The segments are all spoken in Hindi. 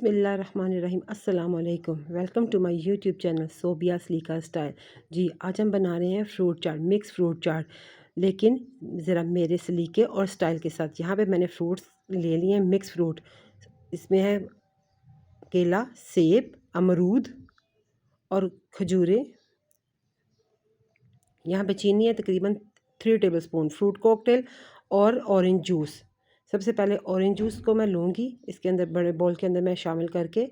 बिस्मिल्लाहिर्रहमानिर्रहीम अस्सलाम वालेकुम। Welcome to my YouTube channel Sobia Saleeqa style. जी, आज हम बना रहे हैं fruit chaat, mix fruit chaat, लेकिन ज़रा मेरे सलीके और स्टाइल के साथ। यहाँ पे मैंने फ्रूट्स ले लिए हैं, मिक्स फ्रूट। इसमें है केला, सेब, अमरूद और खजूरें। यहाँ पे चीनी है तकरीबन 3 टेबलस्पून, फ्रूट कॉकटेल और ऑरेंज जूस। सबसे पहले ऑरेंज जूस को मैं लूँगी, इसके अंदर बड़े बाउल के अंदर मैं शामिल करके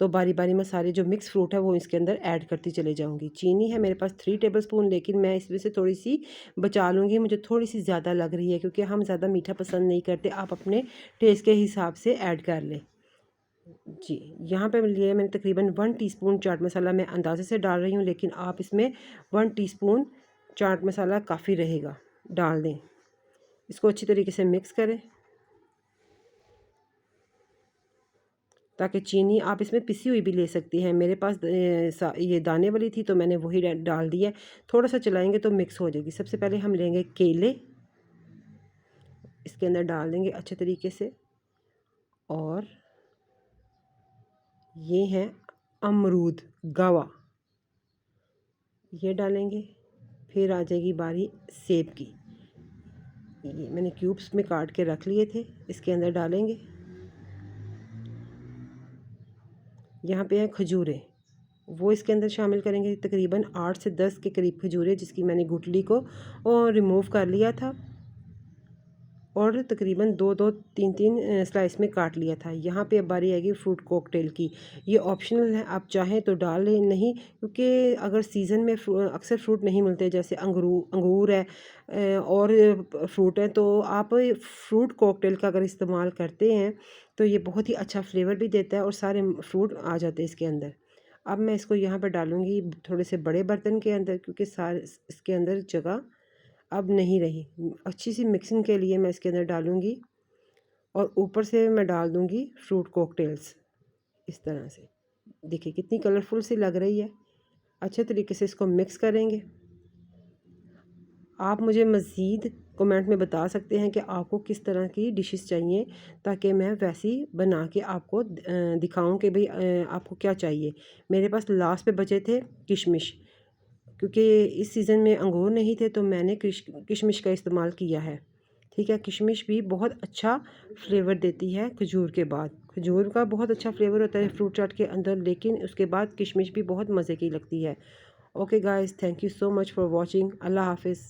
तो बारी बारी में सारे जो मिक्स फ्रूट है वो इसके अंदर ऐड करती चले जाऊँगी। चीनी है मेरे पास 3 टेबलस्पून, लेकिन मैं इसमें से थोड़ी सी बचा लूँगी, मुझे थोड़ी सी ज़्यादा लग रही है क्योंकि हम ज़्यादा मीठा पसंद नहीं करते। आप अपने टेस्ट के हिसाब से ऐड कर लें। जी, यहाँ पे लिए मैंने तकरीबन 1 टीस्पून चाट मसाला, मैं अंदाज़े से डाल रही हूँ, लेकिन आप इसमें 1 टीस्पून चाट मसाला काफ़ी रहेगा, डाल दें। इसको अच्छी तरीके से मिक्स करें ताकि चीनी, आप इसमें पिसी हुई भी ले सकती हैं। मेरे पास ये दाने वाली थी तो मैंने वही डाल दी है। थोड़ा सा चलाएंगे तो मिक्स हो जाएगी। सबसे पहले हम लेंगे केले, इसके अंदर डाल देंगे अच्छे तरीके से, और ये हैं अमरूद गवा, ये डालेंगे। फिर आ जाएगी बारी सेब की, ये मैंने क्यूब्स में काट के रख लिए थे, इसके अंदर डालेंगे। यहाँ पे है खजूरें, वो इसके अंदर शामिल करेंगे। तकरीबन 8 से 10 के करीब खजूरें, जिसकी मैंने गुठली को रिमूव कर लिया था और तकरीबन 2-2, 3-3 स्लाइस में काट लिया था। यहाँ पे अब बारी आएगी फ्रूट कॉकटेल की। ये ऑप्शनल है, आप चाहें तो डाल लें, नहीं क्योंकि अगर सीज़न में अक्सर फ्रूट नहीं मिलते, जैसे अंगूर है और फ्रूट है, तो आप फ्रूट कॉकटेल का अगर इस्तेमाल करते हैं तो ये बहुत ही अच्छा फ्लेवर भी देता है और सारे फ्रूट आ जाते हैं इसके अंदर। अब मैं इसको यहाँ पर डालूँगी थोड़े से बड़े बर्तन के अंदर, क्योंकि सारे इसके अंदर जगह अब नहीं रही। अच्छी सी मिक्सिंग के लिए मैं इसके अंदर डालूँगी और ऊपर से मैं डाल दूँगी फ्रूट कॉकटेल्स। इस तरह से देखिए कितनी कलरफुल सी लग रही है। अच्छे तरीके से इसको मिक्स करेंगे। आप मुझे मज़ीद कमेंट में बता सकते हैं कि आपको किस तरह की डिशेस चाहिए, ताकि मैं वैसी बना के आपको दिखाऊं कि भाई आपको क्या चाहिए। मेरे पास लास्ट पे बचे थे किशमिश, क्योंकि इस सीज़न में अंगूर नहीं थे तो मैंने किशमिश का इस्तेमाल किया है। ठीक है, किशमिश भी बहुत अच्छा फ्लेवर देती है खजूर के बाद। खजूर का बहुत अच्छा फ्लेवर होता है फ्रूट चाट के अंदर, लेकिन उसके बाद किशमिश भी बहुत मज़े की लगती है। Okay guys, thank you so much for watching. अल्लाह हाफिज़।